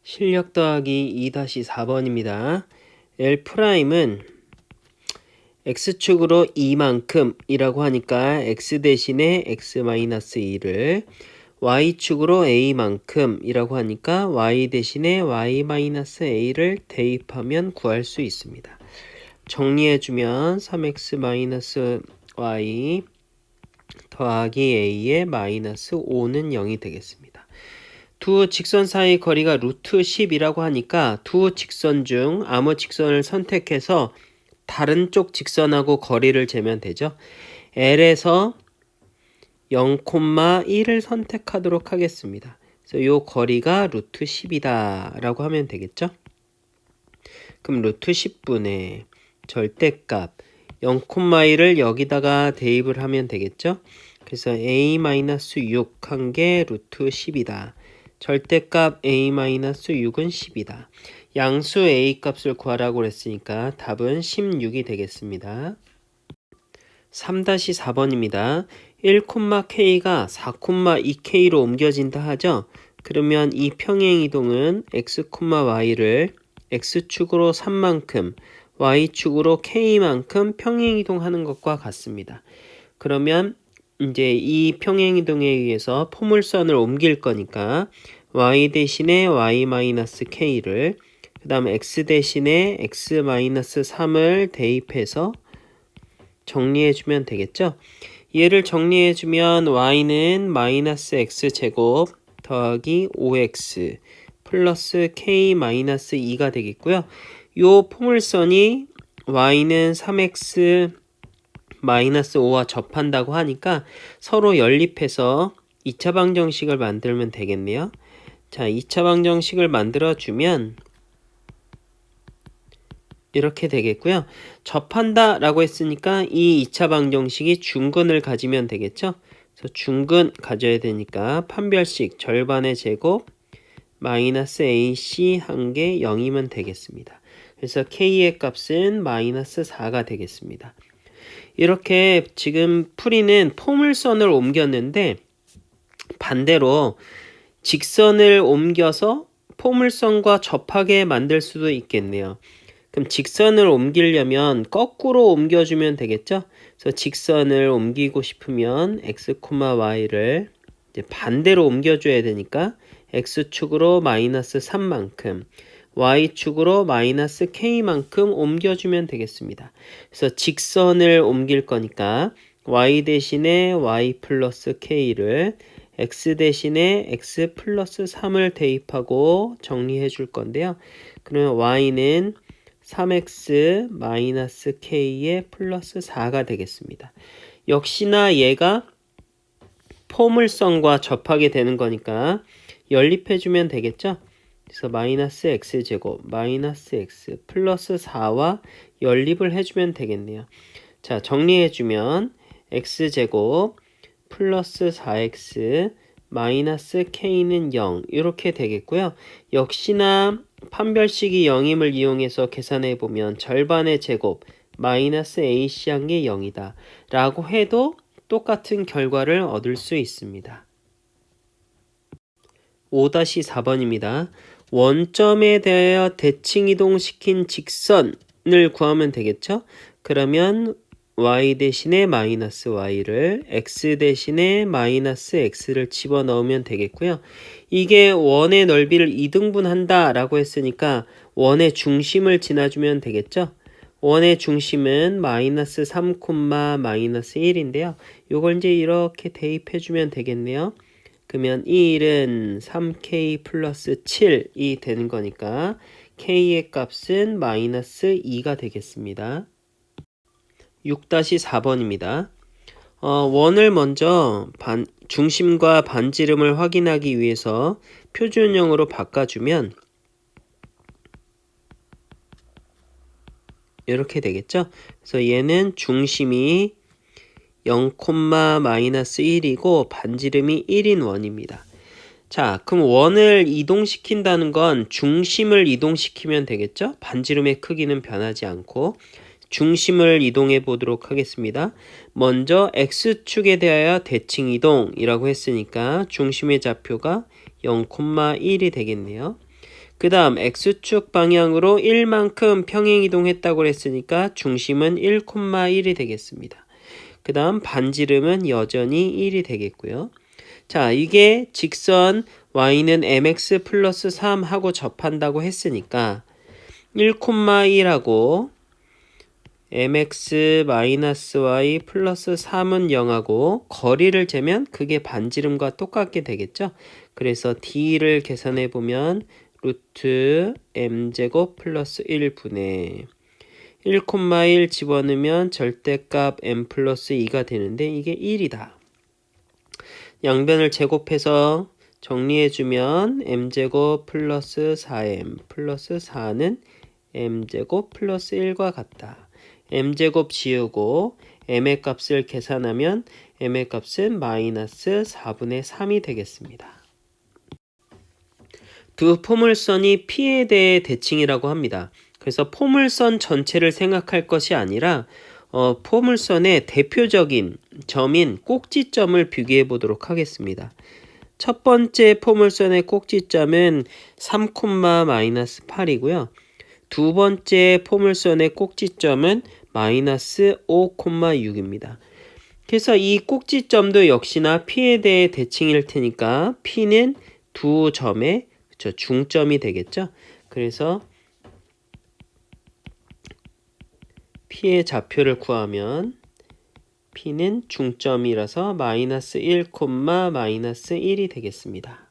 실력 더하기 2-4번입니다. L'은 x축으로 2만큼 이라고 하니까 x 대신에 x-2를 y축으로 a만큼 이라고 하니까 y 대신에 y-a를 대입하면 구할 수 있습니다. 정리해주면 3x-y 더하기 a의 마이너스 5는 0이 되겠습니다. 두 직선 사이 거리가 루트 10이라고 하니까 두 직선 중 아무 직선을 선택해서 다른 쪽 직선하고 거리를 재면 되죠. L에서 0,1을 선택하도록 하겠습니다. 그래서 이 거리가 루트 10이다 라고 하면 되겠죠. 그럼 루트 10분의 절대값 0,1을 여기다가 대입을 하면 되겠죠. 그래서 a-6 한 게 루트 10이다. 절대값 a-6은 10이다. 양수 a 값을 구하라고 했으니까 답은 16이 되겠습니다. 3-4번입니다. 1,k가 4,2k로 옮겨진다 하죠. 그러면 이 평행이동은 x,y를 x축으로 3만큼 y축으로 k만큼 평행이동하는 것과 같습니다. 그러면 이제 이 평행이동에 의해서 포물선을 옮길 거니까 y 대신에 y-k를 그 다음 x 대신에 x-3을 대입해서 정리해주면 되겠죠. 얘를 정리해주면 y는 마이너스 x제곱 더하기 5x 플러스 k-2가 되겠고요. 요 포물선이 y는 3x 마이너스 5와 접한다고 하니까 서로 연립해서 2차 방정식을 만들면 되겠네요. 자, 2차 방정식을 만들어주면 이렇게 되겠고요. 접한다 라고 했으니까 이 2차 방정식이 중근을 가지면 되겠죠. 그래서 중근 가져야 되니까 판별식 절반의 제곱 마이너스 ac 한 개 0이면 되겠습니다. 그래서 k의 값은 마이너스 4가 되겠습니다. 이렇게 지금 풀이는 포물선을 옮겼는데 반대로 직선을 옮겨서 포물선과 접하게 만들 수도 있겠네요. 그럼 직선을 옮기려면 거꾸로 옮겨주면 되겠죠? 그래서 직선을 옮기고 싶으면 x, y를 이제 반대로 옮겨줘야 되니까 x축으로 마이너스 3만큼 y축으로 마이너스 k만큼 옮겨주면 되겠습니다. 그래서 직선을 옮길 거니까 y 대신에 y 플러스 k를 x 대신에 x 플러스 3을 대입하고 정리해 줄 건데요. 그러면 y는 3x 마이너스 k의 플러스 4가 되겠습니다. 역시나 얘가 포물선과 접하게 되는 거니까 연립해주면 되겠죠? 그래서 마이너스 x제곱 마이너스 x 플러스 4와 연립을 해주면 되겠네요. 자, 정리해주면 x제곱 플러스 4x 마이너스 k는 0 이렇게 되겠고요. 역시나 판별식이 0임을 이용해서 계산해보면 절반의 제곱 마이너스 ac 한 게 0이다 라고 해도 똑같은 결과를 얻을 수 있습니다. 5-4번입니다. 원점에 대하여 대칭이동시킨 직선을 구하면 되겠죠? 그러면 y 대신에 마이너스 y를 x 대신에 마이너스 x를 집어넣으면 되겠고요. 이게 원의 넓이를 2등분한다 라고 했으니까 원의 중심을 지나주면 되겠죠? 원의 중심은 마이너스 3, 마이너스 1인데요. 요걸 이제 이렇게 대입해주면 되겠네요. 그러면 이 1은 3k 플러스 7이 되는 거니까 k의 값은 마이너스 2가 되겠습니다. 6-4번입니다. 원을 먼저 중심과 반지름을 확인하기 위해서 표준형으로 바꿔주면 이렇게 되겠죠. 그래서 얘는 중심이 0,-1이고 반지름이 1인 원입니다. 자, 그럼 원을 이동시킨다는 건 중심을 이동시키면 되겠죠? 반지름의 크기는 변하지 않고 중심을 이동해 보도록 하겠습니다. 먼저 x축에 대하여 대칭이동이라고 했으니까 중심의 좌표가 0,1이 되겠네요. 그 다음 x축 방향으로 1만큼 평행이동했다고 했으니까 중심은 1,1이 되겠습니다. 그 다음 반지름은 여전히 1이 되겠고요. 자, 이게 직선 y는 mx 플러스 3하고 접한다고 했으니까 1,1하고 mx 마이너스 y 플러스 3은 0하고 거리를 재면 그게 반지름과 똑같게 되겠죠. 그래서 d를 계산해 보면 루트 m제곱 플러스 1분의 1,1 집어넣으면 절대값 m 플러스 2가 되는데 이게 1이다. 양변을 제곱해서 정리해주면 m제곱 플러스 4m 플러스 4는 m제곱 플러스 1과 같다. m제곱 지우고 m의 값을 계산하면 m의 값은 마이너스 4분의 3이 되겠습니다. 두 포물선이 P에 대해 대칭이라고 합니다. 그래서 포물선 전체를 생각할 것이 아니라 포물선의 대표적인 점인 꼭지점을 비교해 보도록 하겠습니다. 첫 번째 포물선의 꼭지점은 3,-8이고요. 두 번째 포물선의 꼭지점은 마이너스 5,6입니다. 그래서 이 꼭지점도 역시나 P에 대해 대칭일 테니까 P는 두 점의 중점이 되겠죠. 그래서 P의 좌표를 구하면 P는 중점이라서 마이너스 1, 마이너스 1이 되겠습니다.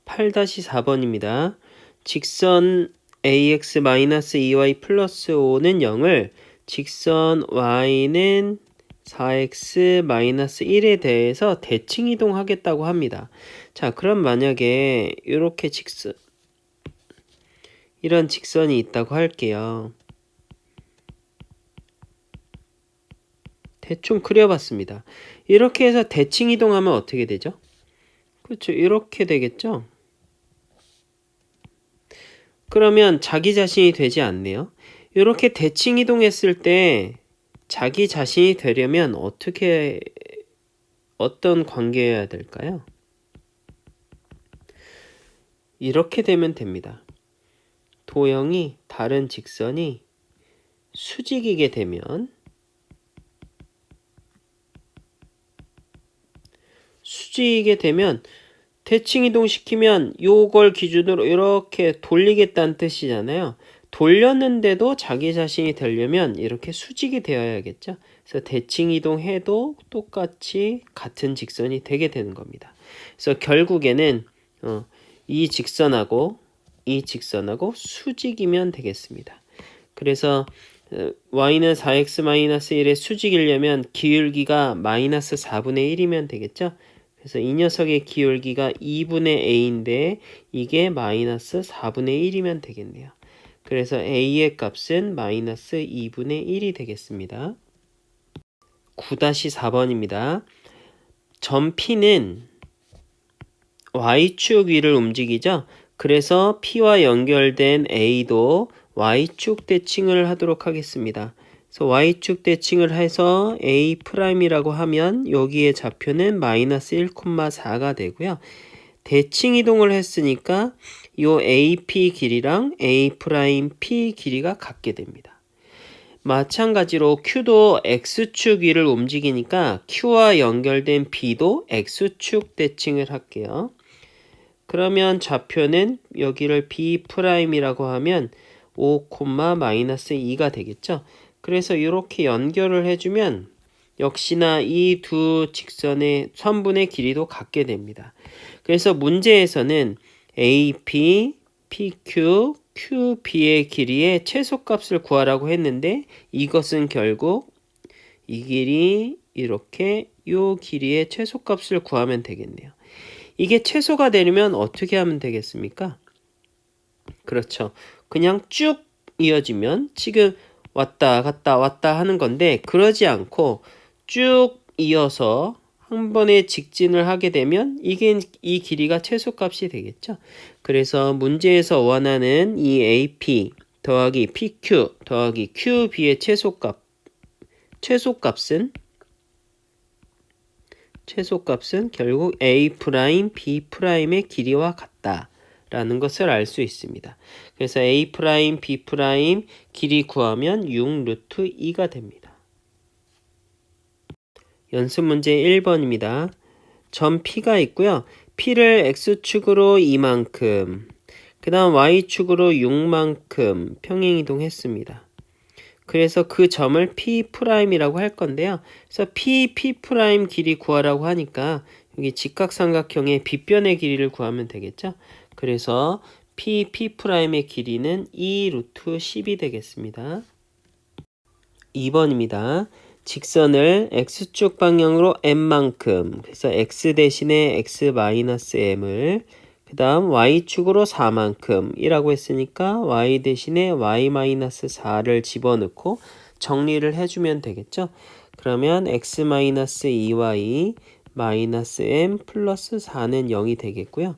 8-4번입니다. 직선 ax 마이너스 2y 플러스 5는 0을 직선 y는 4x 마이너스 1에 대해서 대칭 이동하겠다고 합니다. 자, 그럼 만약에 이렇게 이런 직선이 있다고 할게요. 대충 그려봤습니다. 이렇게 해서 대칭 이동하면 어떻게 되죠? 그렇죠. 이렇게 되겠죠? 그러면 자기 자신이 되지 않네요. 이렇게 대칭 이동했을 때 자기 자신이 되려면 어떤 관계여야 될까요? 이렇게 되면 됩니다. 도형이 다른 직선이 수직이게 되면 대칭 이동시키면 요걸 기준으로 이렇게 돌리겠다는 뜻이잖아요. 돌렸는데도 자기 자신이 되려면 이렇게 수직이 되어야겠죠. 그래서 대칭 이동해도 똑같이 같은 직선이 되게 되는 겁니다. 그래서 결국에는 이 직선하고 수직이면 되겠습니다. 그래서 y는 4x-1의 수직이려면 기울기가 마이너스 4분의 1이면 되겠죠. 그래서 이 녀석의 기울기가 2분의 a인데 이게 마이너스 4분의 1이면 되겠네요. 그래서 a의 값은 마이너스 2분의 1이 되겠습니다. 9-4번입니다. 점 P는 y축 위를 움직이죠. 그래서 P와 연결된 A도 y축 대칭을 하도록 하겠습니다. 그래서 y축 대칭을 해서 A'이라고 하면 여기에 좌표는 마이너스 1,4가 되고요. 대칭 이동을 했으니까 이 AP 길이랑 A'P 길이가 같게 됩니다. 마찬가지로 Q도 X축 위를 움직이니까 Q와 연결된 B도 X축 대칭을 할게요. 그러면 좌표는 여기를 B'이라고 하면 5, 마이너스 2가 되겠죠. 그래서 이렇게 연결을 해주면 역시나 이 두 직선의 선분의 길이도 같게 됩니다. 그래서 문제에서는 AP, PQ, QB의 길이의 최소값을 구하라고 했는데 이것은 결국 이 길이 이렇게 이 길이의 최소값을 구하면 되겠네요. 이게 최소가 되려면 어떻게 하면 되겠습니까? 그렇죠. 그냥 쭉 이어지면 지금 왔다 갔다 왔다 하는 건데 그러지 않고 쭉 이어서 한 번에 직진을 하게 되면 이게 이 길이가 최소값이 되겠죠. 그래서 문제에서 원하는 이 AP 더하기 PQ 더하기 QB의 최소값은 결국 A', B'의 길이와 같다 라는 것을 알 수 있습니다. 그래서 A', B' 길이 구하면 6 루트 2가 됩니다. 연습 문제 1번입니다. 점 P가 있고요. P를 X축으로 2만큼, 그 다음 Y축으로 6만큼 평행이동했습니다. 그래서 그 점을 P'이라고 할 건데요. 그래서 P' 길이 구하라고 하니까 여기 직각삼각형의 빗변의 길이를 구하면 되겠죠. 그래서 P'의 길이는 2 루트 10이 되겠습니다. 2번입니다. 직선을 X축 방향으로 m만큼, 그래서 X 대신에 X-m을, 그 다음 Y축으로 4만큼 이라고 했으니까 Y 대신에 Y-4를 집어넣고 정리를 해주면 되겠죠. 그러면 X-2Y -m 플러스 4는 0이 되겠고요.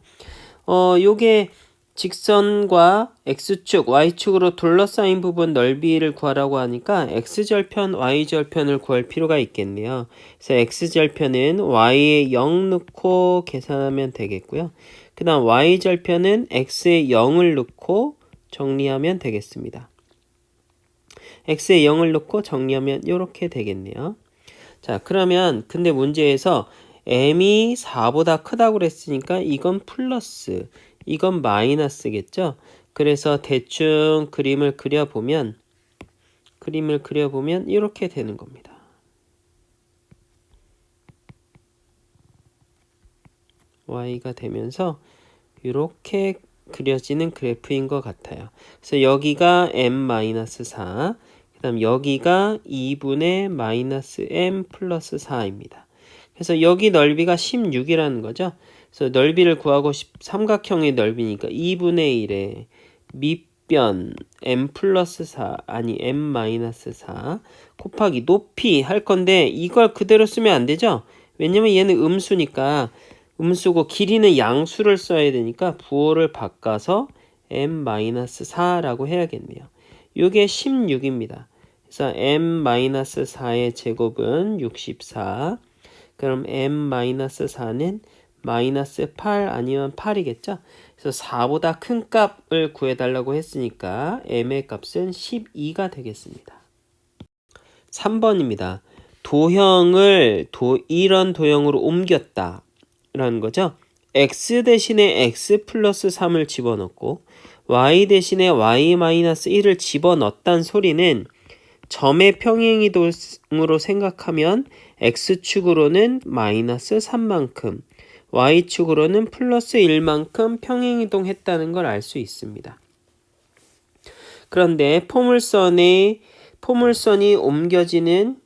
요게 직선과 X축, Y축으로 둘러싸인 부분 넓이를 구하라고 하니까 X절편, Y절편을 구할 필요가 있겠네요. 그래서 X절편은 Y에 0 넣고 계산하면 되겠고요. 그 다음 Y절편은 X에 0을 넣고 정리하면 되겠습니다. X에 0을 넣고 정리하면 이렇게 되겠네요. 자, 그러면 근데 문제에서 m이 4보다 크다고 그랬으니까 이건 플러스, 이건 마이너스겠죠? 그래서 대충 그림을 그려보면 이렇게 되는 겁니다. y가 되면서 이렇게 그려지는 그래프인 것 같아요. 그래서 여기가 m-4, 그 다음 여기가 2분의 마이너스 m 플러스 4입니다. 그래서 여기 넓이가 16이라는 거죠. 그래서 넓이를 구하고 삼각형의 넓이니까 2분의 1에 밑변 m 플러스 4 아니 m 마이너스 4 곱하기 높이 할 건데 이걸 그대로 쓰면 안 되죠. 왜냐면 얘는 음수니까 음수고 길이는 양수를 써야 되니까 부호를 바꿔서 m-4라고 해야겠네요. 이게 16입니다. 그래서 m-4의 제곱은 64. 그럼 m-4는 마이너스 8 아니면 8이겠죠? 그래서 4보다 큰 값을 구해달라고 했으니까 m의 값은 12가 되겠습니다. 3번입니다. 도형을 이런 도형으로 옮겼다 라는 거죠. x 대신에 x 플러스 3을 집어넣고 y 대신에 y-1을 집어넣었다는 소리는 점의 평행이동으로 생각하면 x축으로는 마이너스 3만큼, y축으로는 플러스 1만큼 평행이동했다는 걸 알 수 있습니다. 그런데 포물선이 옮겨지는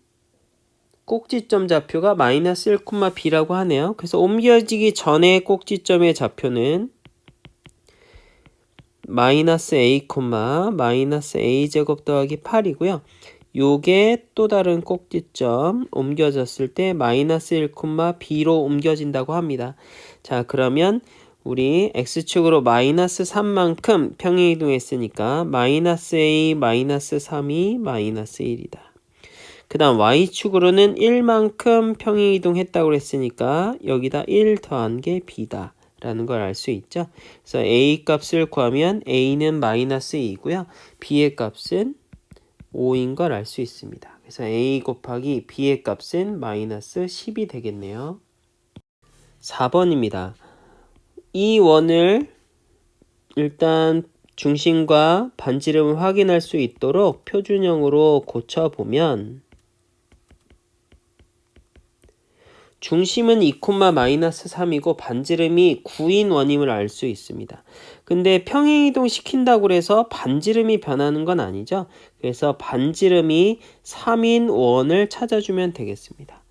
꼭지점 좌표가 마이너스 1,b라고 하네요. 그래서 옮겨지기 전에 꼭지점의 좌표는 마이너스 a, 마이너스 a제곱 더하기 8이고요. 요게 또 다른 꼭지점 옮겨졌을 때 마이너스 1,b로 옮겨진다고 합니다. 자, 그러면 우리 x축으로 마이너스 3만큼 평행이동했으니까 마이너스 a, 마이너스 3이 마이너스 1이다. 그 다음 y축으로는 1만큼 평행이동했다고 했으니까 여기다 1 더한 게 b다 라는 걸 알 수 있죠. 그래서 a 값을 구하면 a는 마이너스 2고요. b의 값은 5인 걸 알 수 있습니다. 그래서 a 곱하기 b의 값은 마이너스 10이 되겠네요. 4번입니다. 이 원을 일단 중심과 반지름을 확인할 수 있도록 표준형으로 고쳐보면 중심은 2, 마이너스 3이고 반지름이 9인 원임을 알 수 있습니다. 근데 평행이동 시킨다고 해서 반지름이 변하는 건 아니죠. 그래서 반지름이 3인 원을 찾아주면 되겠습니다.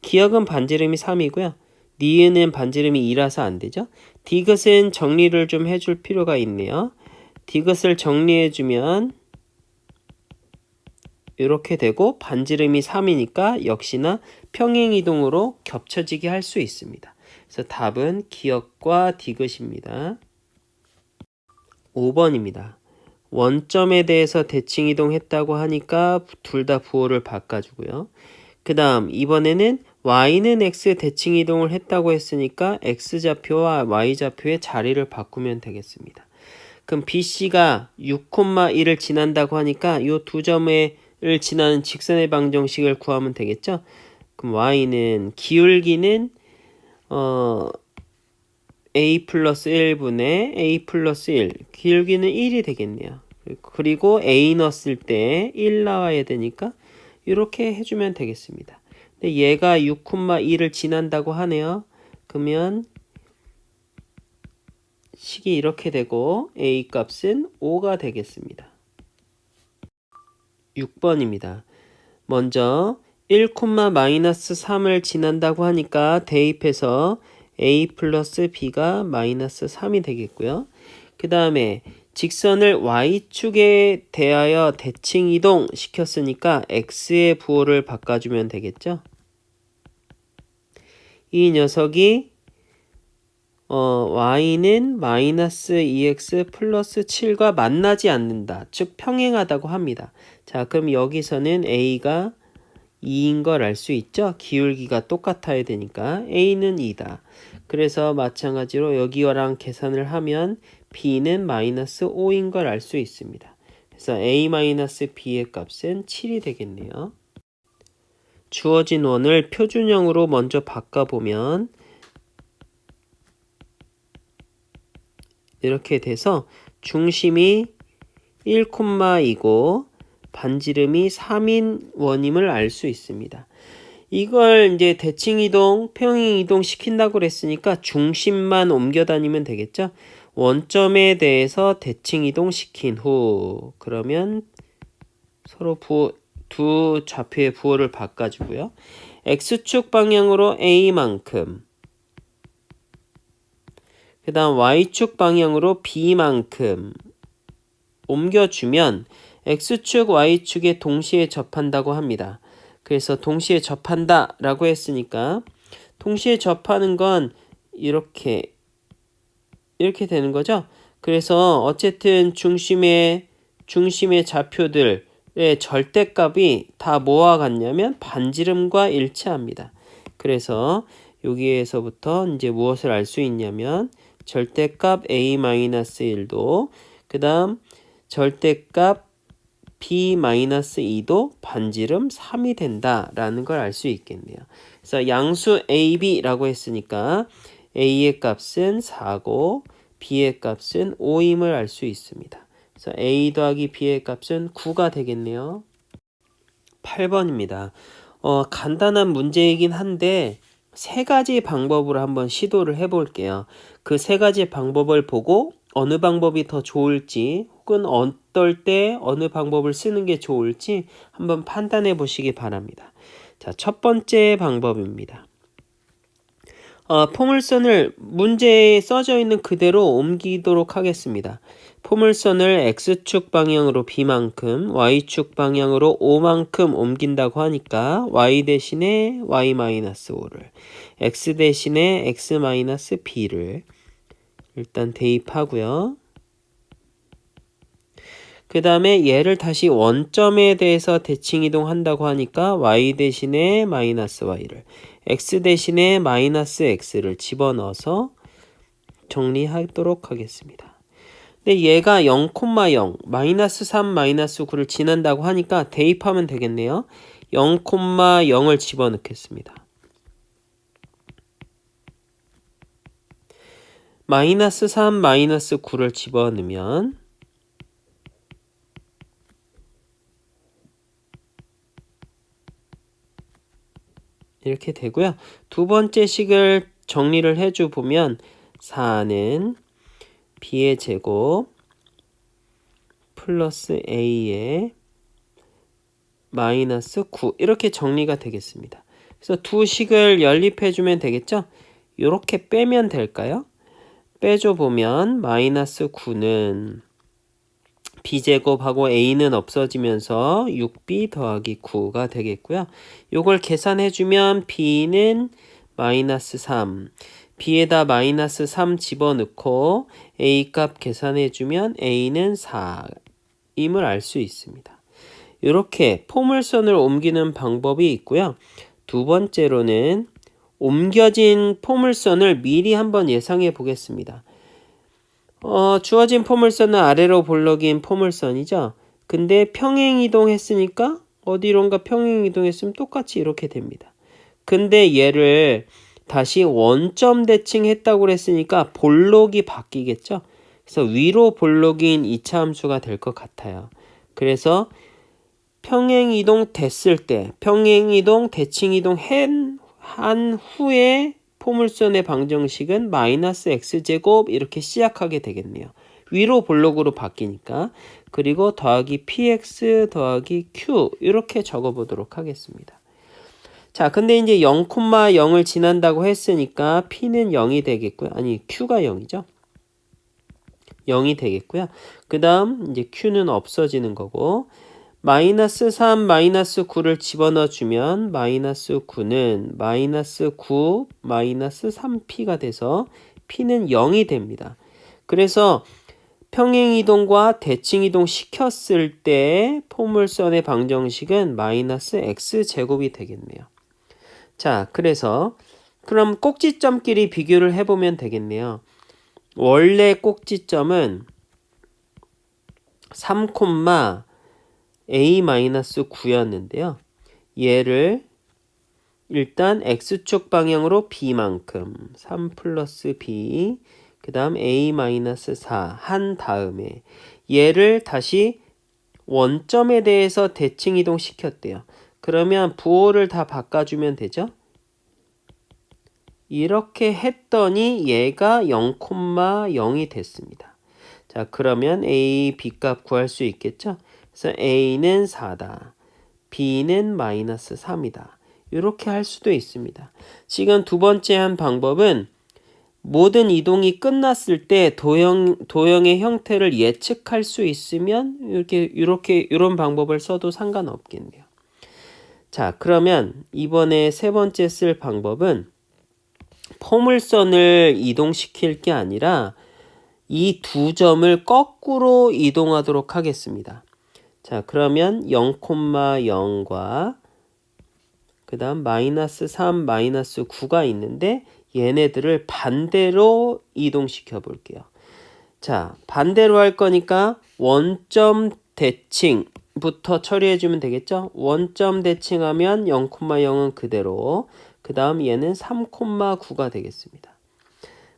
기억은 반지름이 3이고요. 니은은 반지름이 2라서 안 되죠. 디귿은 정리를 좀 해줄 필요가 있네요. 디귿을 정리해주면 이렇게 되고 반지름이 3이니까 역시나 평행이동으로 겹쳐지게 할 수 있습니다. 그래서 답은 기역과 디귿입니다. 5번입니다. 원점에 대해서 대칭이동했다고 하니까 둘 다 부호를 바꿔주고요. 그 다음 이번에는 y는 x 대칭 이동을 했다고 했으니까 x좌표와 y좌표의 자리를 바꾸면 되겠습니다. 그럼 BC가 6,1을 지난다고 하니까 이 두 점을 지나는 직선의 방정식을 구하면 되겠죠? 그럼 y는 기울기는 a 플러스 1분의 a 플러스 1 기울기는 1이 되겠네요. 그리고 a 넣었을 때 1 나와야 되니까 이렇게 해주면 되겠습니다. 근데 얘가 6,2를 지난다고 하네요. 그러면 식이 이렇게 되고 a 값은 5가 되겠습니다. 6번입니다. 먼저 1,-3을 지난다고 하니까 대입해서 a 플러스 b가 마이너스 3이 되겠고요. 그 다음에 직선을 y축에 대하여 대칭 이동 시켰으니까 x의 부호를 바꿔주면 되겠죠. 이 녀석이 y는 마이너스 2x 플러스 7과 만나지 않는다. 즉 평행하다고 합니다. 자, 그럼 여기서는 a가 2인 걸 알 수 있죠? 기울기가 똑같아야 되니까 a는 2다. 그래서 마찬가지로 여기랑 계산을 하면 b는 마이너스 5인 걸 알 수 있습니다. 그래서 a 마이너스 b의 값은 7이 되겠네요. 주어진 원을 표준형으로 먼저 바꿔보면 이렇게 돼서 중심이 1,2고 반지름이 3인 원임을 알 수 있습니다. 이걸 이제 대칭 이동, 평행 이동 시킨다고 그랬으니까 중심만 옮겨 다니면 되겠죠? 원점에 대해서 대칭 이동 시킨 후 그러면 서로 두 좌표의 부호를 바꿔주고요. x축 방향으로 a만큼 그 다음 y축 방향으로 b만큼 옮겨주면 x축, y축에 동시에 접한다고 합니다. 그래서 동시에 접한다 라고 했으니까 동시에 접하는 건 이렇게 되는 거죠. 그래서 어쨌든 중심의 좌표들의 절대값이 다 뭐와 같냐면 반지름과 일치합니다. 그래서 여기에서부터 이제 무엇을 알 수 있냐면 절대값 a-1도 그 다음 절대값 b-2도 반지름 3이 된다라는 걸 알 수 있겠네요. 그래서 양수 ab라고 했으니까 a의 값은 4고 b의 값은 5임을 알 수 있습니다. 그래서 a 더하기 b의 값은 9가 되겠네요. 8번입니다. 간단한 문제이긴 한데 세 가지 방법으로 한번 시도를 해볼게요. 그 세 가지 방법을 보고 어느 방법이 더 좋을지 혹은 어떨 때 어느 방법을 쓰는 게 좋을지 한번 판단해 보시기 바랍니다. 자, 첫 번째 방법입니다. 포물선을 문제에 써져 있는 그대로 옮기도록 하겠습니다. 포물선을 x축 방향으로 b만큼 y축 방향으로 5만큼 옮긴다고 하니까 y 대신에 y-5를 x 대신에 x-b를 일단 대입하고요. 그 다음에 얘를 다시 원점에 대해서 대칭 이동한다고 하니까 y 대신에 마이너스 y를 x 대신에 마이너스 x를 집어넣어서 정리하도록 하겠습니다. 근데 얘가 0,0 마이너스 3 마이너스 9를 지난다고 하니까 대입하면 되겠네요. 0,0을 집어넣겠습니다. 마이너스 3 마이너스 9를 집어넣으면 이렇게 되고요. 두 번째 식을 정리를 해줘 보면 4는 b의 제곱 플러스 a의 마이너스 9 이렇게 정리가 되겠습니다. 그래서 두 식을 연립해 주면 되겠죠? 이렇게 빼면 될까요? 빼줘 보면 마이너스 9는 b제곱하고 a는 없어지면서 6b 더하기 9가 되겠고요. 요걸 계산해주면 b는 마이너스 3, b에다 마이너스 3 집어넣고 a 값 계산해주면 a는 4임을 알 수 있습니다. 이렇게 포물선을 옮기는 방법이 있고요. 두 번째로는 옮겨진 포물선을 미리 한번 예상해 보겠습니다. 주어진 포물선은 아래로 볼록인 포물선이죠. 근데 평행이동했으니까 어디론가 평행이동했으면 똑같이 이렇게 됩니다. 근데 얘를 다시 원점 대칭했다고 그랬으니까 볼록이 바뀌겠죠. 그래서 위로 볼록인 2차 함수가 될 것 같아요. 그래서 평행이동 됐을 때 평행이동 대칭이동 한 후에 포물선의 방정식은 마이너스 x제곱 이렇게 시작하게 되겠네요. 위로 볼록으로 바뀌니까. 그리고 더하기 px 더하기 q 이렇게 적어보도록 하겠습니다. 자, 근데 이제 0,0을 지난다고 했으니까 p는 0이 되겠고요. 아니, q가 0이죠. 0이 되겠고요. 그 다음 이제 q는 없어지는 거고 마이너스 3, 마이너스 9를 집어넣어 주면 마이너스 9는 마이너스 9, 마이너스 3p가 돼서 p는 0이 됩니다. 그래서 평행이동과 대칭이동 시켰을 때 포물선의 방정식은 마이너스 x제곱이 되겠네요. 자, 그래서 그럼 꼭지점끼리 비교를 해보면 되겠네요. 원래 꼭지점은 3, a-9였는데요. 얘를 일단 x축 방향으로 b만큼 3 플러스 b 그 다음 a-4 한 다음에 얘를 다시 원점에 대해서 대칭이동 시켰대요. 그러면 부호를 다 바꿔주면 되죠. 이렇게 했더니 얘가 0,0이 됐습니다. 자, 그러면 a, b 값 구할 수 있겠죠. 그래서 a는 4다. b는 마이너스 3이다. 이렇게 할 수도 있습니다. 지금 두 번째 한 방법은 모든 이동이 끝났을 때 도형의 형태를 예측할 수 있으면 이런 방법을 써도 상관없겠네요. 자, 그러면 이번에 세 번째 쓸 방법은 포물선을 이동시킬 게 아니라 이 두 점을 거꾸로 이동하도록 하겠습니다. 자, 그러면 0,0과 그 다음 마이너스 3, 마이너스 9가 있는데 얘네들을 반대로 이동시켜 볼게요. 자, 반대로 할 거니까 원점 대칭부터 처리해 주면 되겠죠? 원점 대칭하면 0,0은 그대로, 그 다음 얘는 3,9가 되겠습니다.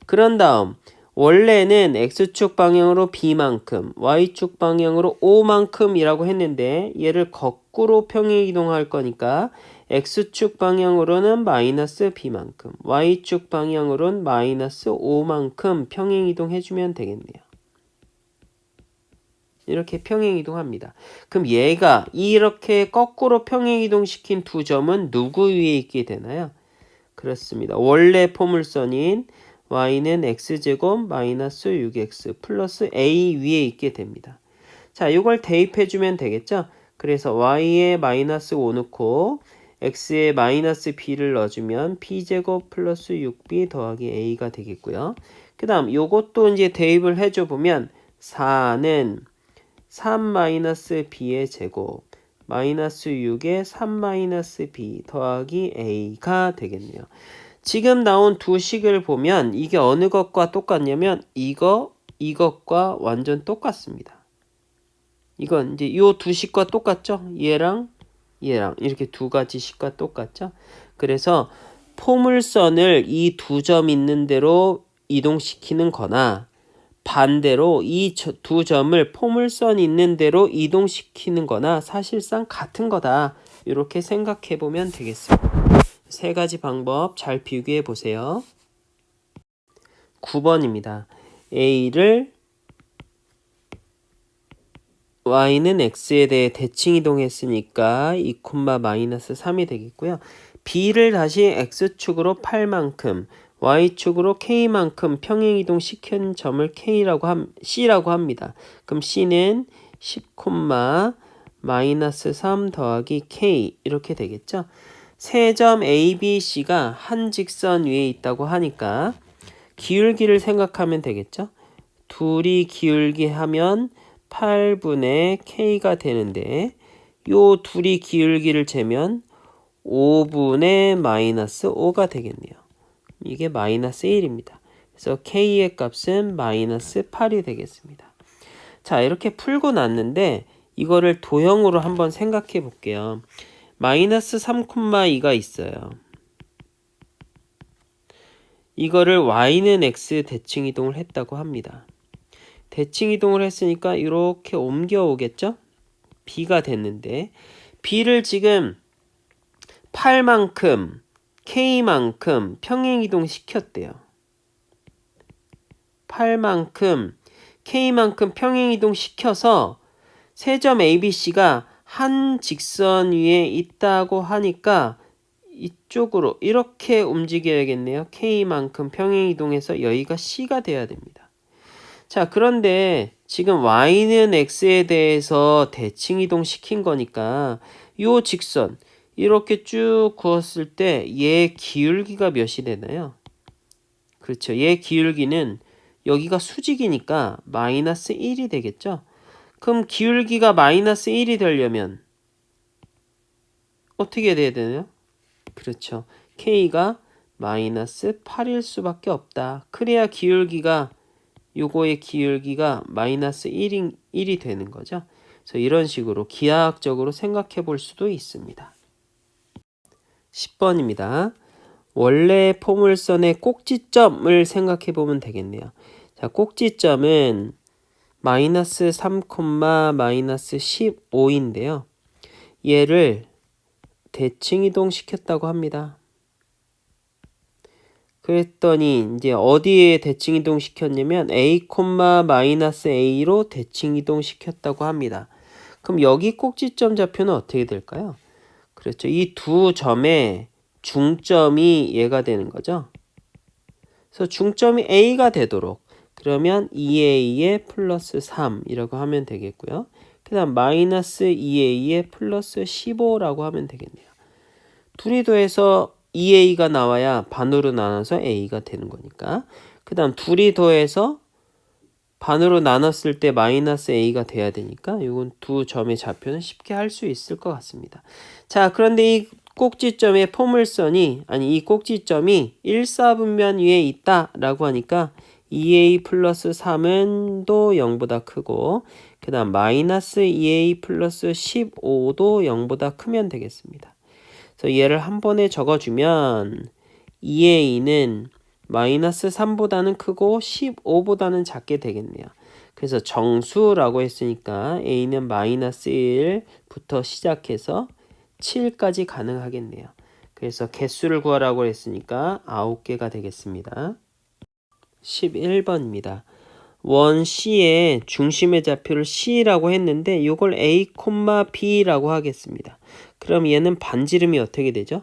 그런 다음 원래는 x축 방향으로 b만큼, y축 방향으로 o만큼이라고 했는데 얘를 거꾸로 평행이동할 거니까 x축 방향으로는 마이너스 b만큼, y축 방향으로는 마이너스 5만큼 평행이동해주면 되겠네요. 이렇게 평행이동합니다. 그럼 얘가 이렇게 거꾸로 평행이동시킨 두 점은 누구 위에 있게 되나요? 그렇습니다. 원래 포물선인 y는 x제곱 마이너스 6x 플러스 a 위에 있게 됩니다. 자, 이걸 대입해주면 되겠죠? 그래서 y에 마이너스 5 넣고 x에 마이너스 b를 넣어주면 b제곱 플러스 6b 더하기 a가 되겠고요. 그 다음 요것도 이제 대입을 해줘 보면 4는 3 마이너스 b의 제곱 마이너스 6에 3 마이너스 b 더하기 a가 되겠네요. 지금 나온 두 식을 보면 이게 어느 것과 똑같냐면 이것과 완전 똑같습니다. 이건 이제 요 두 식과 똑같죠? 얘랑 이렇게 두 가지 식과 똑같죠? 그래서 포물선을 이 두 점 있는 대로 이동시키는 거나 반대로 이 두 점을 포물선 있는 대로 이동시키는 거나 사실상 같은 거다. 이렇게 생각해 보면 되겠습니다. 세 가지 방법 잘 비교해 보세요. 9번입니다. A를 y는 x에 대해 대칭 이동했으니까 2,-3이 되겠고요. b를 다시 x축으로 8만큼 y축으로 k만큼 평행이동 시킨 점을 c라고 합니다. 그럼 c는 10,-3 더하기 k 이렇게 되겠죠. 세 점 A, B, C가 한 직선 위에 있다고 하니까 기울기를 생각하면 되겠죠. 둘이 기울기 하면 8분의 K가 되는데 요 둘이 기울기를 재면 5분의 마이너스 5가 되겠네요. 이게 마이너스 1입니다. 그래서 K의 값은 마이너스 8이 되겠습니다. 자, 이렇게 풀고 났는데 이거를 도형으로 한번 생각해 볼게요. 마이너스 3,2가 있어요. 이거를 y는 x 대칭 이동을 했다고 합니다. 대칭 이동을 했으니까 이렇게 옮겨오겠죠? b가 됐는데 b를 지금 8만큼 k만큼 평행 이동 시켰대요. 8만큼 k만큼 평행 이동 시켜서 세점 ABC가 한 직선 위에 있다고 하니까 이쪽으로 이렇게 움직여야겠네요. K만큼 평행 이동해서 여기가 C가 돼야 됩니다. 자, 그런데 지금 Y는 X에 대해서 대칭 이동 시킨 거니까 요 직선 이렇게 쭉 그었을 때 얘 기울기가 몇이 되나요? 그렇죠. 얘 기울기는 여기가 수직이니까 마이너스 1이 되겠죠? 그럼 기울기가 마이너스 1이 되려면 어떻게 돼야 되나요? 그렇죠. K가 마이너스 8일 수밖에 없다. 그래야 기울기가 요거의 기울기가 마이너스 1이 되는 거죠. 그래서 이런 식으로 기하학적으로 생각해 볼 수도 있습니다. 10번입니다. 원래 포물선의 꼭지점을 생각해 보면 되겠네요. 자, 꼭지점은 마이너스 3, 마이너스 15인데요. 얘를 대칭 이동 시켰다고 합니다. 그랬더니 이제 어디에 대칭 이동 시켰냐면 a, 마이너스 a로 대칭 이동 시켰다고 합니다. 그럼 여기 꼭지점 좌표는 어떻게 될까요? 그렇죠. 이 두 점의 중점이 얘가 되는 거죠. 그래서 중점이 a가 되도록 그러면 2a의 플러스 3이라고 하면 되겠고요. 그 다음 마이너스 2a의 플러스 15라고 하면 되겠네요. 둘이 더해서 2a가 나와야 반으로 나눠서 a가 되는 거니까. 그 다음 둘이 더해서 반으로 나눴을 때 마이너스 a가 돼야 되니까 이건 두 점의 좌표는 쉽게 할 수 있을 것 같습니다. 자, 그런데 이 꼭지점의 포물선이 이 꼭지점이 1사분면 위에 있다라고 하니까 2a 플러스 3은 또 0보다 크고 그 다음 마이너스 2a 플러스 15도 0보다 크면 되겠습니다. 그래서 얘를 한 번에 적어주면 2a는 마이너스 3보다는 크고 15보다는 작게 되겠네요. 그래서 정수라고 했으니까 a는 마이너스 1부터 시작해서 7까지 가능하겠네요. 그래서 개수를 구하라고 했으니까 9개가 되겠습니다. 11번입니다. 원 C의 중심의 좌표를 C라고 했는데 이걸 A, B라고 하겠습니다. 그럼 얘는 반지름이 어떻게 되죠?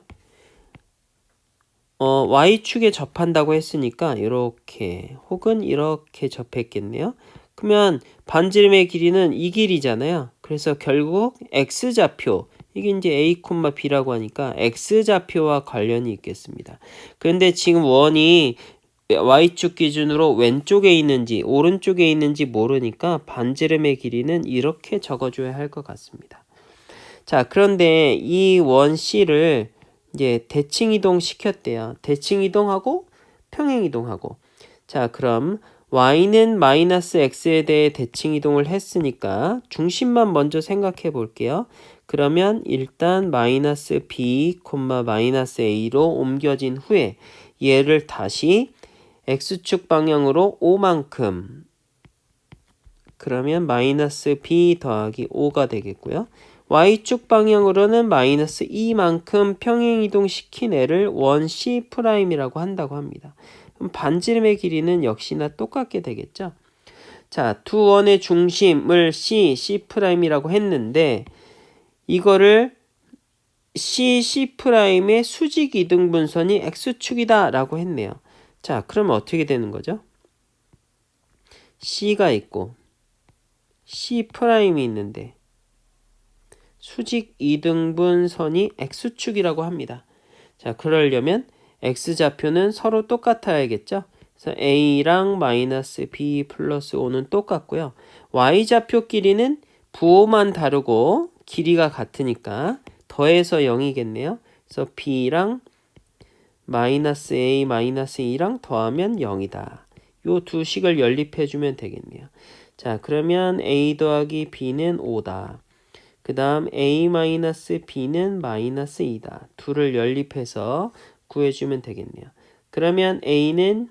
Y축에 접한다고 했으니까 이렇게 혹은 이렇게 접했겠네요. 그러면 반지름의 길이는 이 길이잖아요. 그래서 결국 X좌표 이게 이제 A, B라고 하니까 X좌표와 관련이 있겠습니다. 그런데 지금 원이 Y축 기준으로 왼쪽에 있는지 오른쪽에 있는지 모르니까 반지름의 길이는 이렇게 적어줘야 할 것 같습니다. 자, 그런데 이 원 C를 이제 대칭 이동 시켰대요. 대칭 이동하고 평행 이동하고. 자, 그럼 Y는 마이너스 X에 대해 대칭 이동을 했으니까 중심만 먼저 생각해 볼게요. 그러면 일단 마이너스 B, 마이너스 A로 옮겨진 후에 얘를 다시 X축 방향으로 5만큼 그러면 마이너스 B 더하기 5가 되겠고요. Y축 방향으로는 마이너스 2만큼 평행 이동시킨 애를 원 C'이라고 한다고 합니다. 그럼 반지름의 길이는 역시나 똑같게 되겠죠. 자, 두 원의 중심을 C'이라고 했는데 이거를 C'의 수직 이등분선이 X축이다 라고 했네요. 자, 그러면 어떻게 되는 거죠? C가 있고 C'이 있는데 수직 이등분선이 X축이라고 합니다. 자, 그러려면 X좌표는 서로 똑같아야겠죠? 그래서 A랑 마이너스 B 플러스 5는 똑같고요. Y좌표 길이는 부호만 다르고 길이가 같으니까 더해서 0이겠네요. 그래서 b랑 마이너스 a 마이너스 2랑 더하면 0이다. 요 두 식을 연립해주면 되겠네요. 자, 그러면 a 더하기 b는 5다. 그 다음 a 마이너스 b는 마이너스 2다. 둘을 연립해서 구해주면 되겠네요. 그러면 a는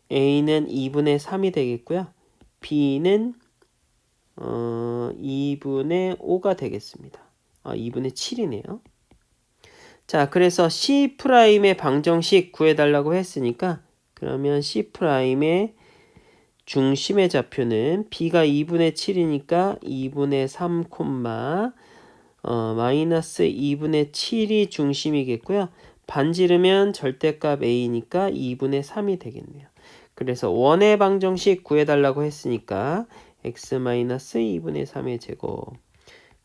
2분의 3이 되겠고요. b는 2분의 5가 되겠습니다. 2분의 7이네요. 자, 그래서 C'의 방정식 구해달라고 했으니까 그러면 C'의 중심의 좌표는 B가 2분의 7이니까 2분의 3, 마이너스 2분의 7이 중심이겠고요. 반지르면 절대값 A니까 2분의 3이 되겠네요. 그래서 원의 방정식 구해달라고 했으니까 x-2분의 3의 제곱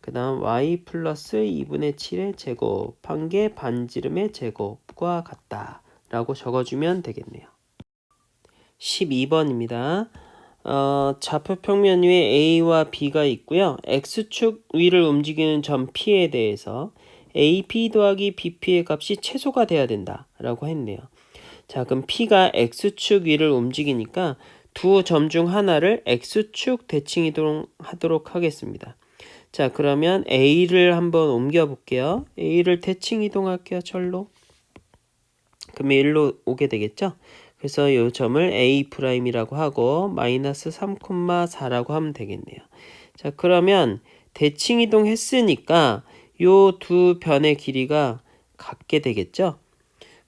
그 다음 y 플러스 2분의 7의 제곱한 게 반지름의 제곱과 같다 라고 적어주면 되겠네요. 12번입니다. 좌표 평면 위에 A와 B가 있고요. X축 위를 움직이는 점 P에 대해서 AP 더하기 BP의 값이 최소가 돼야 된다 라고 했네요. 자, 그럼 P가 X축 위를 움직이니까 두 점 중 하나를 X축 대칭 이동하도록 하겠습니다. 자, 그러면 A를 한번 옮겨 볼게요. A를 대칭 이동할게요. 절로. 그러면 일로 오게 되겠죠? 그래서 이 점을 A'이라고 하고 마이너스 3,4라고 하면 되겠네요. 자, 그러면 대칭 이동했으니까 요 두 변의 길이가 같게 되겠죠?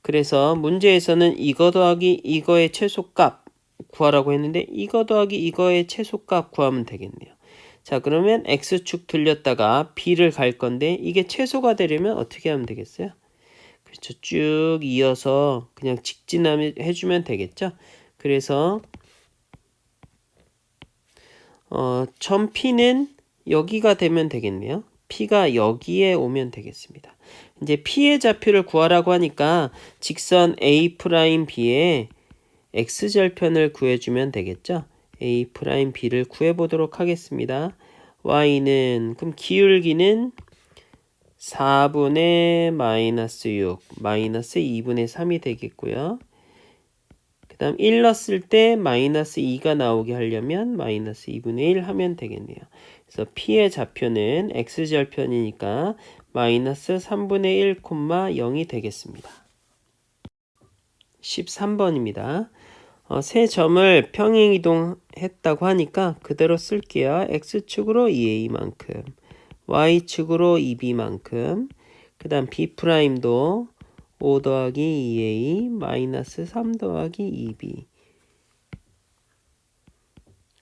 그래서 문제에서는 이거 더하기 이거의 최소값 구하라고 했는데 이거 더하기 이거의 최소값 구하면 되겠네요. 자, 그러면 X축 들렸다가 B를 갈 건데 이게 최소가 되려면 어떻게 하면 되겠어요? 그렇죠. 쭉 이어서 그냥 직진해주면 되겠죠. 그래서 점 P는 여기가 되면 되겠네요. P가 여기에 오면 되겠습니다. 이제 P의 좌표를 구하라고 하니까 직선 A'B의 X절편을 구해주면 되겠죠. A'B를 구해보도록 하겠습니다. Y는 그럼 기울기는 4분의 마이너스 6, 마이너스 2분의 3이 되겠고요. 그 다음 1 넣었을 때 마이너스 2가 나오게 하려면 마이너스 2분의 1 하면 되겠네요. 그래서 P의 좌표는 X절편이니까 마이너스 3분의 1, 0이 되겠습니다. 13번입니다. 세 점을 평행이동했다고 하니까 그대로 쓸게요. X축으로 2A만큼 Y축으로 2B만큼 그 다음 B'도 5 더하기 2A 마이너스 3 더하기 2B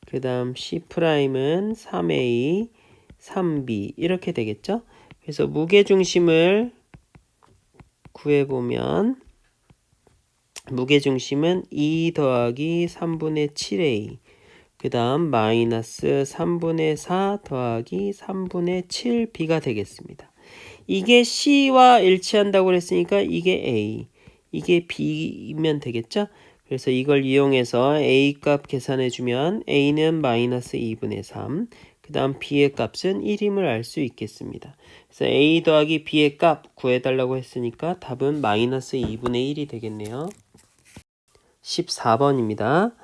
그 다음 C'은 3A 3B 이렇게 되겠죠? 그래서 무게중심을 구해보면 무게중심은 2 더하기 3분의 7A 그 다음 마이너스 3분의 4 더하기 3분의 7B가 되겠습니다. 이게 C와 일치한다고 그랬으니까 이게 A, 이게 B이면 되겠죠? 그래서 이걸 이용해서 A 값 계산해주면 A는 마이너스 2분의 3, 그 다음 B의 값은 1임을 알 수 있겠습니다. 그래서 A 더하기 B의 값 구해달라고 했으니까 답은 마이너스 2분의 1이 되겠네요. 14번입니다.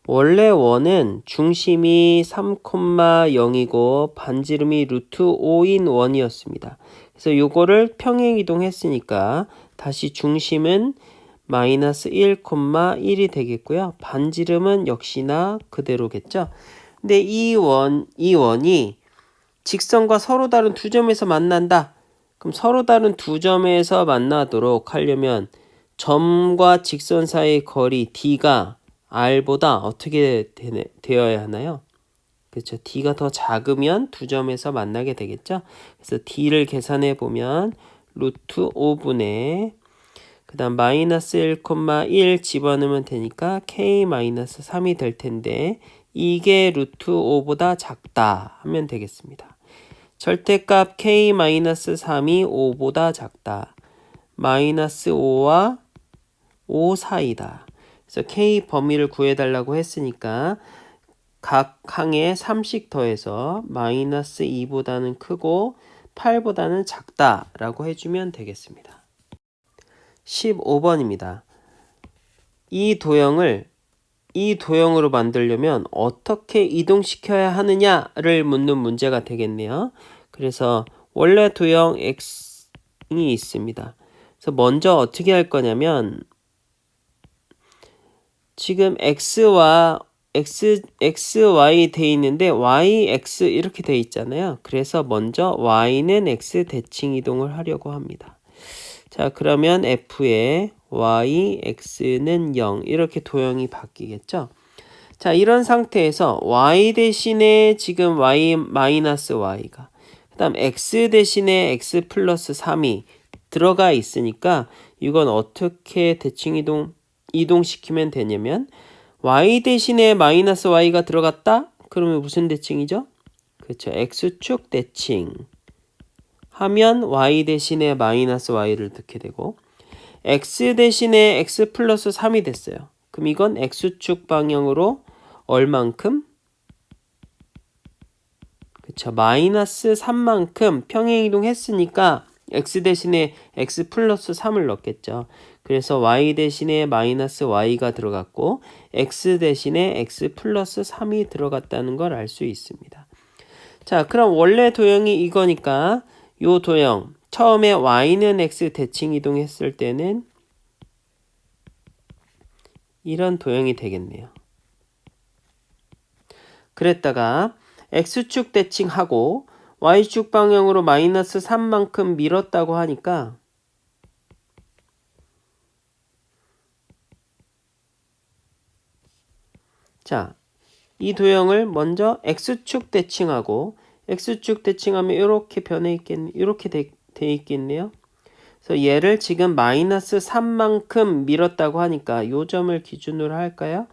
원래 원은 중심이 3,0이고 반지름이 루트 5인 원이었습니다. 그래서 요거를 평행이동했으니까 다시 중심은 마이너스 1,1이 되겠고요. 반지름은 역시나 그대로겠죠. 근데 이 원이 직선과 서로 다른 두 점에서 만난다. 그럼 서로 다른 두 점에서 만나도록 하려면 점과 직선 사이의 거리 D가 R보다 어떻게 되어야 하나요? 그렇죠. D가 더 작으면 두 점에서 만나게 되겠죠. 그래서 D를 계산해 보면 루트 5분의 그 다음 마이너스 1,1 집어넣으면 되니까 K-3이 될 텐데 이게 루트 5보다 작다 하면 되겠습니다. 절대값 K-3이 5보다 작다. 마이너스 5와 5 사이다. 그래서 K 범위를 구해달라고 했으니까 각 항에 3씩 더해서 마이너스 2보다는 크고 8보다는 작다라고 해주면 되겠습니다. 15번입니다. 이 도형으로 만들려면 어떻게 이동시켜야 하느냐를 묻는 문제가 되겠네요. 그래서 원래 도형 x이 있습니다. 그래서 먼저 어떻게 할 거냐면 지금 x와 y 돼 있는데 y, x 이렇게 돼 있잖아요. 그래서 먼저 y는 x 대칭 이동을 하려고 합니다. 자, 그러면 f의 y, x는 0 이렇게 도형이 바뀌겠죠. 자, 이런 상태에서 y 대신에 지금 y 마이너스 y가 그 다음 x 대신에 x 플러스 3이 들어가 있으니까 이건 어떻게 대칭 이동시키면 되냐면 y 대신에 마이너스 y가 들어갔다? 그러면 무슨 대칭이죠? 그렇죠. x축 대칭 하면 y 대신에 마이너스 y를 넣게 되고 x 대신에 x 플러스 3이 됐어요. 그럼 이건 x축 방향으로 얼만큼? 그쵸. 마이너스 3만큼 평행이동했으니까 x 대신에 x 플러스 3을 넣겠죠. 그래서 y 대신에 마이너스 y가 들어갔고 x 대신에 x 플러스 3이 들어갔다는 걸 알 수 있습니다. 자, 그럼 원래 도형이 이거니까 요 도형 처음에 y는 x 대칭 이동했을 때는 이런 도형이 되겠네요. 그랬다가 x축 대칭하고 y축 방향으로 마이너스 3만큼 밀었다고 하니까 자, 이 도형을 먼저 x축 대칭하고 x축 대칭하면 이렇게 이렇게 돼 있겠네요. 그래서 얘를 지금 마이너스 3만큼 밀었다고 하니까 요 점을 기준으로 할까요?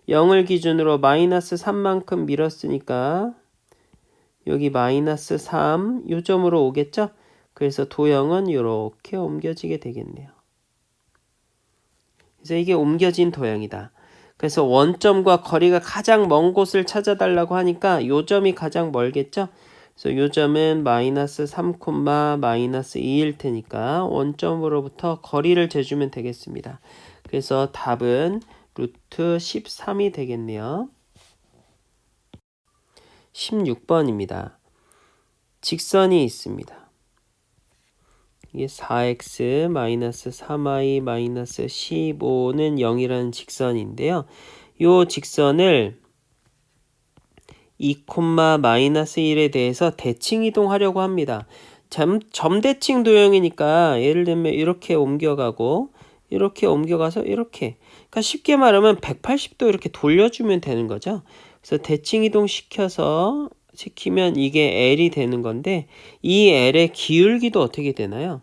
0을 기준으로 마이너스 3만큼 밀었으니까 여기 마이너스 3 요 점으로 오겠죠? 그래서 도형은 이렇게 옮겨지게 되겠네요. 그래서 이게 옮겨진 도형이다. 그래서 원점과 거리가 가장 먼 곳을 찾아달라고 하니까 요 점이 가장 멀겠죠? 그래서 요 점은 마이너스 3, 마이너스 2일 테니까 원점으로부터 거리를 재주면 되겠습니다. 그래서 답은 루트 13이 되겠네요. 16번입니다. 직선이 있습니다. 이게 4x 마이너스 3y 마이너스 15는 0이라는 직선인데요. 이 직선을 2, 마이너스 1에 대해서 대칭 이동하려고 합니다. 점대칭 도형이니까 예를 들면 이렇게 옮겨가고 이렇게 옮겨가서 이렇게 그러니까 쉽게 말하면 180도 이렇게 돌려주면 되는 거죠. 그래서 대칭 이동 시키면 이게 L이 되는 건데 이 L의 기울기도 어떻게 되나요?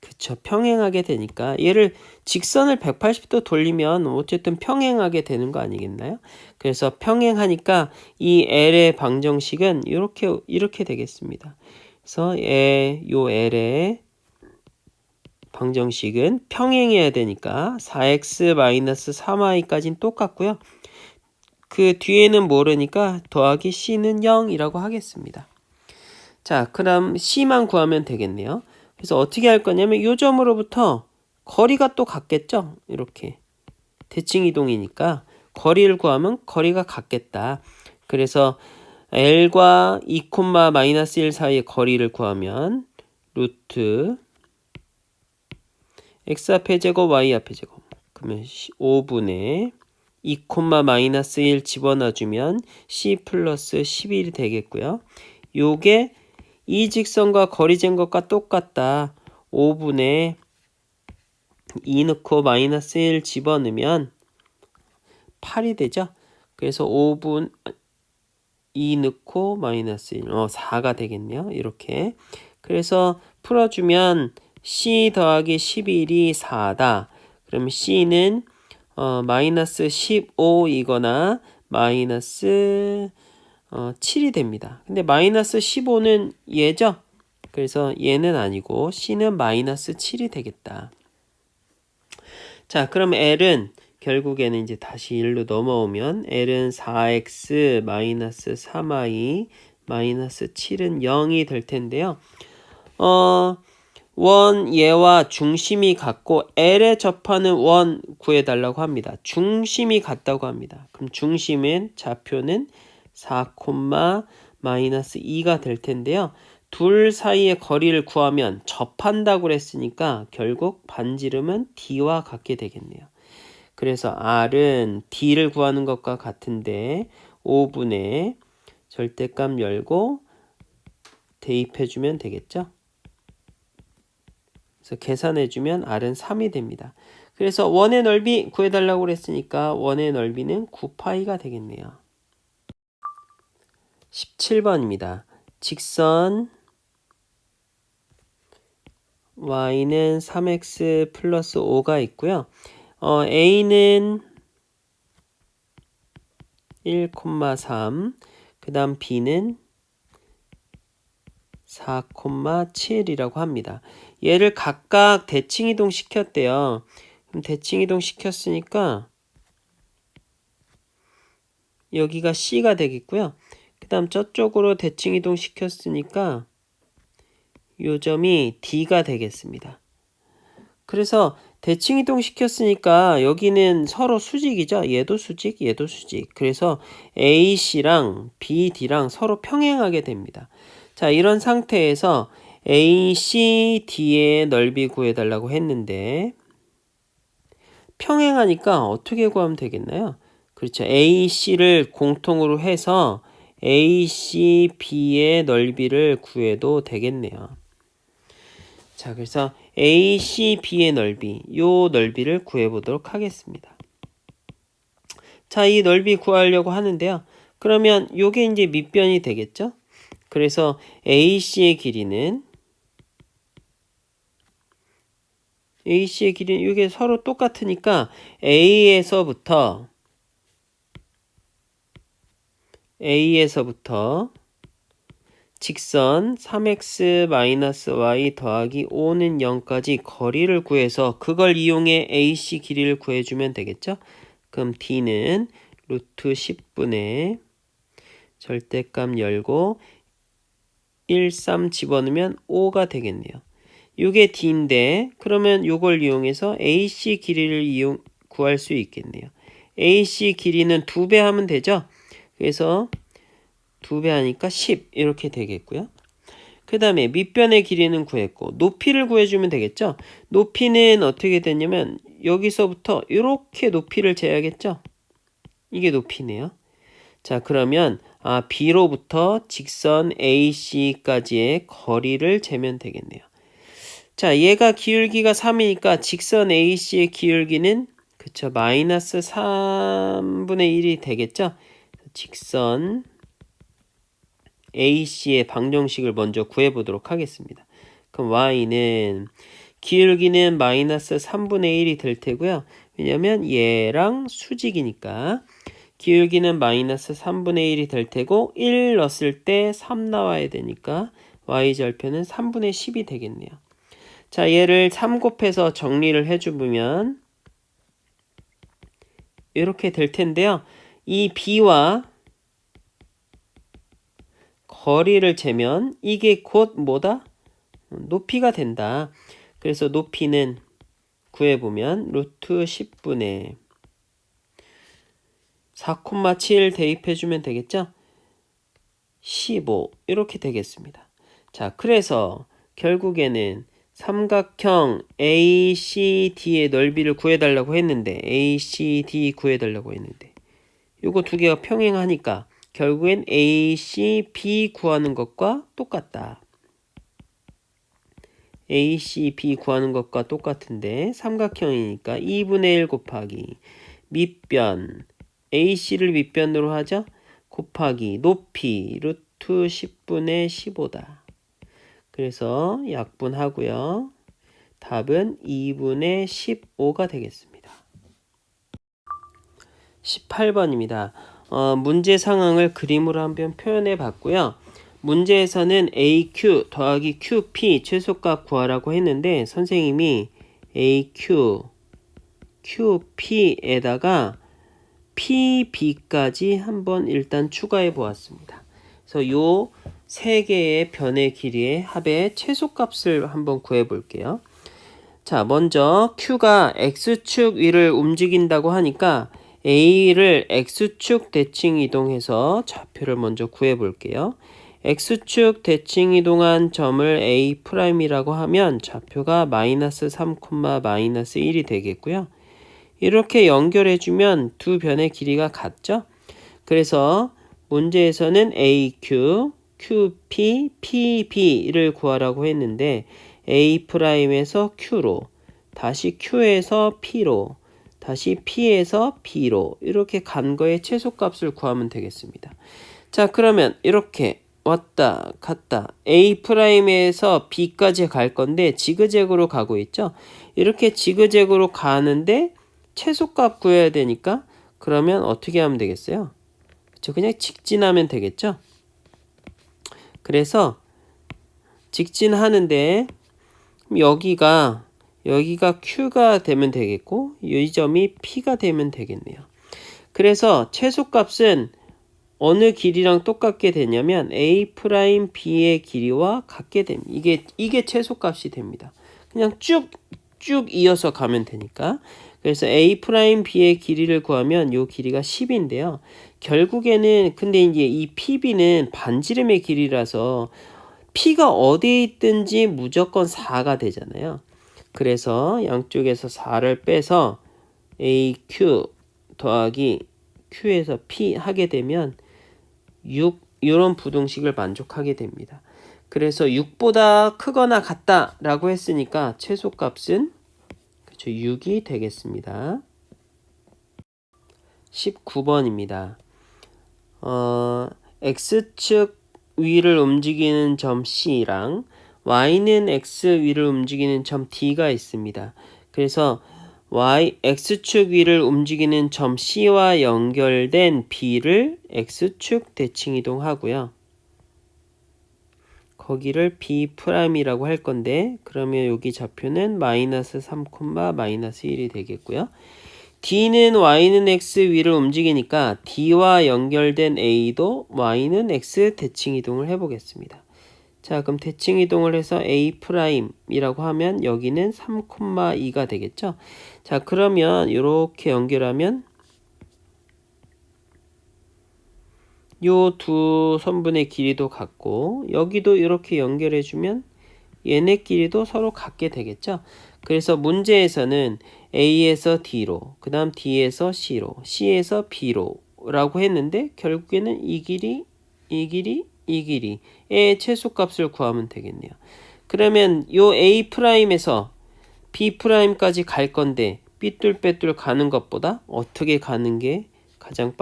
그쵸. 평행하게 되니까 얘를 직선을 180도 돌리면 어쨌든 평행하게 되는 거 아니겠나요? 그래서 평행하니까 이 L의 방정식은 이렇게 되겠습니다. 그래서 요 L의 방정식은 평행해야 되니까 4x-3y까지는 똑같고요. 그 뒤에는 모르니까 더하기 c는 0이라고 하겠습니다. 자, 그럼 c만 구하면 되겠네요. 그래서 어떻게 할 거냐면 요 점으로부터 거리가 또 같겠죠? 이렇게 대칭 이동이니까 거리를 구하면 거리가 같겠다. 그래서 L과 2, 마이너스 1 사이의 거리를 구하면 루트 x 앞의 제곱 y 앞의 제곱 그러면 5분의 2, 마이너스 1 집어넣어주면 c 플러스 11이 되겠고요. 요게 이 직선과 거리 잰 것과 똑같다. 5분의 2 넣고 마이너스 1 집어넣으면 8이 되죠. 그래서 5분 2 넣고 마이너스 1 4가 되겠네요. 이렇게 그래서 풀어주면 c 더하기 11이 4다. 그럼 c는 마이너스 15이거나 마이너스 7이 됩니다. 근데 마이너스 15는 얘죠? 그래서 얘는 아니고 c는 마이너스 7이 되겠다. 자, 그럼 L은 결국에는 이제 다시 1로 넘어오면 L은 4x 마이너스 3y 마이너스 7은 0이 될 텐데요. 원 얘와 중심이 같고 L에 접하는 원 구해달라고 합니다. 중심이 같다고 합니다. 그럼 중심은 좌표는 4, 마이너스 2가 될 텐데요. 둘 사이의 거리를 구하면 접한다고 그랬으니까 결국 반지름은 D와 같게 되겠네요. 그래서 R은 D를 구하는 것과 같은데 5분의 절대값 열고 대입해주면 되겠죠. 그래서 계산해주면 R은 3이 됩니다. 그래서 원의 넓이 구해달라고 그랬으니까 원의 넓이는 9파이가 되겠네요. 17번입니다. 직선 y는 3x 플러스 5가 있고요. a는 1,3, 그 다음 b는 4,7이라고 합니다. 얘를 각각 대칭이동 시켰대요. 그럼 대칭이동 시켰으니까 여기가 C가 되겠고요. 그 다음 저쪽으로 대칭이동 시켰으니까 요 점이 D가 되겠습니다. 그래서 대칭이동 시켰으니까 여기는 서로 수직이죠. 얘도 수직, 얘도 수직. 그래서 AC랑 BD랑 서로 평행하게 됩니다. 자, 이런 상태에서 ACD의 넓이 구해달라고 했는데 평행하니까 어떻게 구하면 되겠나요? 그렇죠. AC를 공통으로 해서 ACB의 넓이를 구해도 되겠네요. 자, 그래서 ACB의 넓이, 요 넓이를 구해보도록 하겠습니다. 자, 이 넓이 구하려고 하는데요. 그러면 요게 이제 밑변이 되겠죠? 그래서 AC의 길이는 이게 서로 똑같으니까 A에서부터 직선 3x-y 더하기 5는 0까지 거리를 구해서 그걸 이용해 AC 길이를 구해주면 되겠죠? 그럼 D는 루트 10분의 절대값 열고 1, 3 집어넣으면 5가 되겠네요. 이게 D인데 그러면 이걸 이용해서 AC 길이를 구할 수 있겠네요. AC 길이는 2배 하면 되죠? 그래서 2배 하니까 10 이렇게 되겠고요. 그 다음에 밑변의 길이는 구했고 높이를 구해주면 되겠죠? 높이는 어떻게 되냐면 여기서부터 이렇게 높이를 재야겠죠? 이게 높이네요. 자, 그러면 B로부터 직선 AC까지의 거리를 재면 되겠네요. 자, 얘가 기울기가 3이니까 직선 AC의 기울기는 그쵸, 마이너스 3분의 1이 되겠죠? 직선 AC의 방정식을 먼저 구해보도록 하겠습니다. 그럼 Y는 기울기는 마이너스 3분의 1이 될 테고요. 왜냐면 얘랑 수직이니까 기울기는 마이너스 3분의 1이 될 테고 1 넣었을 때 3 나와야 되니까 Y절편은 3분의 10이 되겠네요. 자, 얘를 3 곱해서 정리를 해주면 이렇게 될 텐데요. 이 B와 거리를 재면 이게 곧 뭐다? 높이가 된다. 그래서 높이는 구해보면 루트 10분의 4,7 대입해주면 되겠죠? 15 이렇게 되겠습니다. 자, 그래서 결국에는 삼각형 ACD의 넓이를 구해달라고 했는데 ACD 구해달라고 했는데 요거 두 개가 평행하니까 결국엔 ACB 구하는 것과 똑같다. ACB 구하는 것과 똑같은데 삼각형이니까 2분의 1 곱하기 밑변 AC를 밑변으로 하죠. 곱하기 높이 루트 10분의 15다. 그래서 약분하고요. 답은 2분의 15가 되겠습니다. 18번입니다. 문제 상황을 그림으로 한번 표현해 봤고요. 문제에서는 AQ 더하기 QP 최소값 구하라고 했는데 선생님이 AQ, QP에다가 PB까지 한번 일단 추가해 보았습니다. 그래서 요 세 개의 변의 길이의 합의 최소값을 한번 구해 볼게요. 자, 먼저 Q가 X축 위를 움직인다고 하니까 A를 X축 대칭 이동해서 좌표를 먼저 구해 볼게요. X축 대칭 이동한 점을 A'이라고 하면 좌표가 마이너스 3, 마이너스 1이 되겠고요. 이렇게 연결해주면 두 변의 길이가 같죠? 그래서 문제에서는 AQ, QP, PB를 구하라고 했는데 A'에서 Q로, 다시 Q에서 P로, 다시 P에서 B로 이렇게 간 거의 최소값을 구하면 되겠습니다. 자, 그러면 이렇게 왔다 갔다 A'에서 B까지 갈 건데 지그재그로 가고 있죠? 이렇게 지그재그로 가는데 최소값 구해야 되니까 그러면 어떻게 하면 되겠어요? 그렇죠? 그냥 직진하면 되겠죠? 그래서 직진하는데 여기가 Q가 되면 되겠고 이 점이 P가 되면 되겠네요. 그래서 최소값은 어느 길이랑 똑같게 되냐면 A'B의 길이와 같게 됩니다. 이게 최소값이 됩니다. 그냥 쭉 이어서 가면 되니까. 그래서 A'B의 길이를 구하면 요 길이가 10인데요. 결국에는 근데 이제 이 PB는 반지름의 길이라서 P가 어디에 있든지 무조건 4가 되잖아요. 그래서 양쪽에서 4를 빼서 AQ 더하기 Q에서 P 하게 되면 6 이런 부등식을 만족하게 됩니다. 그래서 6보다 크거나 같다라고 했으니까 최소값은 그렇죠, 6이 되겠습니다. 19번입니다. X축 위를 움직이는 점 C랑 Y는 X 위를 움직이는 점 D가 있습니다. 그래서 X축 위를 움직이는 점 C와 연결된 B를 X축 대칭 이동하고요. 거기를 B'이라고 할 건데 그러면 여기 좌표는 마이너스 3, 마이너스 1이 되겠고요. D는 Y는 X 위를 움직이니까 D와 연결된 A도 Y는 X 대칭 이동을 해보겠습니다. 자, 그럼 대칭 이동을 해서 A'이라고 하면 여기는 3, 2가 되겠죠? 자, 그러면 이렇게 연결하면 요 두 선분의 길이도 같고 여기도 이렇게 연결해주면 얘네 길이도 서로 같게 되겠죠? 그래서 문제에서는 A에서 D로, 그 다음 D에서 C로, C에서 B로 라고 했는데 결국에는 이 길이의 최소값을 구하면 되겠네요. 그러면 요 A'에서 B'까지 갈 건데 삐뚤빼뚤 가는 것보다 어떻게 가는 게 가장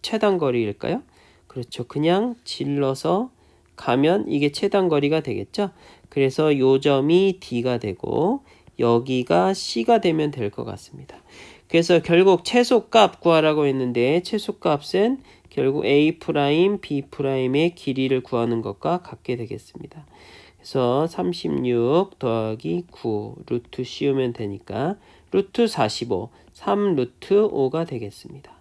최단 거리일까요? 그렇죠. 그냥 질러서 가면 이게 최단 거리가 되겠죠. 그래서 요 점이 D가 되고 여기가 C가 되면 될 것 같습니다. 그래서 결국 최소값 구하라고 했는데 최소값은 결국 A', B'의 길이를 구하는 것과 같게 되겠습니다. 그래서 36 더하기 9 루트 씌우면 되니까 루트 45, 3 루트 5가 되겠습니다.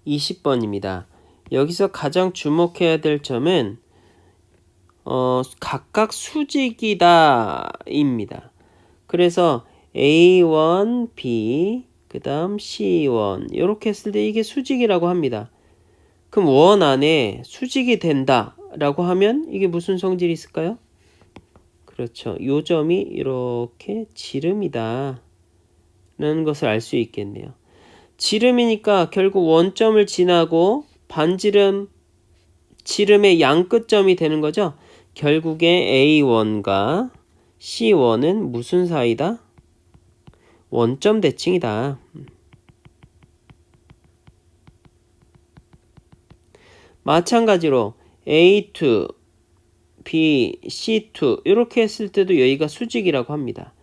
20번입니다. 여기서 가장 주목해야 될 점은 각각 수직이다 입니다. 그래서 A1, B, 그 다음 C1 이렇게 했을 때 이게 수직이라고 합니다. 그럼 원 안에 수직이 된다 라고 하면 이게 무슨 성질이 있을까요? 그렇죠. 요 점이 이렇게 지름이다 라는 것을 알 수 있겠네요. 지름이니까 결국 원점을 지나고 지름의 양 끝점이 되는 거죠. 결국에 A1과 C1은 무슨 사이다? 원점 대칭이다. 마찬가지로 A2, B, C2 이렇게 했을 때도 여기가 수직이라고 합니다.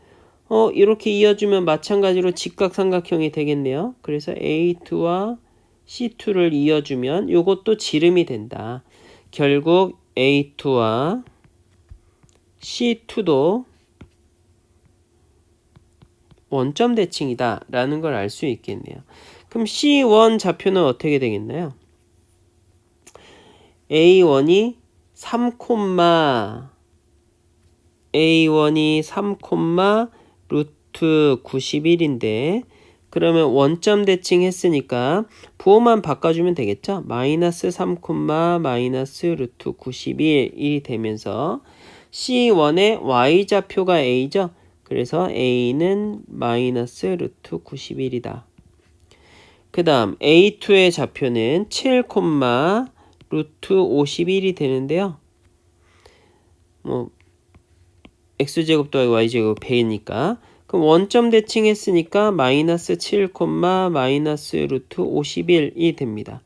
이렇게 이어주면 마찬가지로 직각삼각형이 되겠네요. 그래서 A2와 C2를 이어주면 이것도 지름이 된다. 결국 A2와 C2도 원점 대칭이다 라는 걸 알 수 있겠네요. 그럼 C1 좌표는 어떻게 되겠나요? A1이 3, A1이 3, 루트 91인데 그러면 원점 대칭했으니까 부호만 바꿔주면 되겠죠? 마이너스 3, 마이너스 루트 91이 되면서 C1의 Y좌표가 A죠? 그래서 A는 마이너스 루트 91이다. 그 다음 A2의 좌표는 7, 루트 51이 되는데요. x제곱 더하기 y제곱 배니까 그럼 원점 대칭했으니까 마이너스 7, 마이너스 루트 51이 됩니다.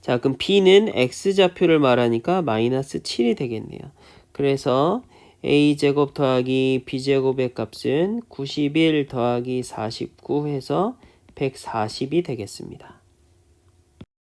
자, 그럼 b는 x좌표를 말하니까 마이너스 7이 되겠네요. 그래서 a제곱 더하기 b제곱의 값은 91 더하기 49 해서 140이 되겠습니다.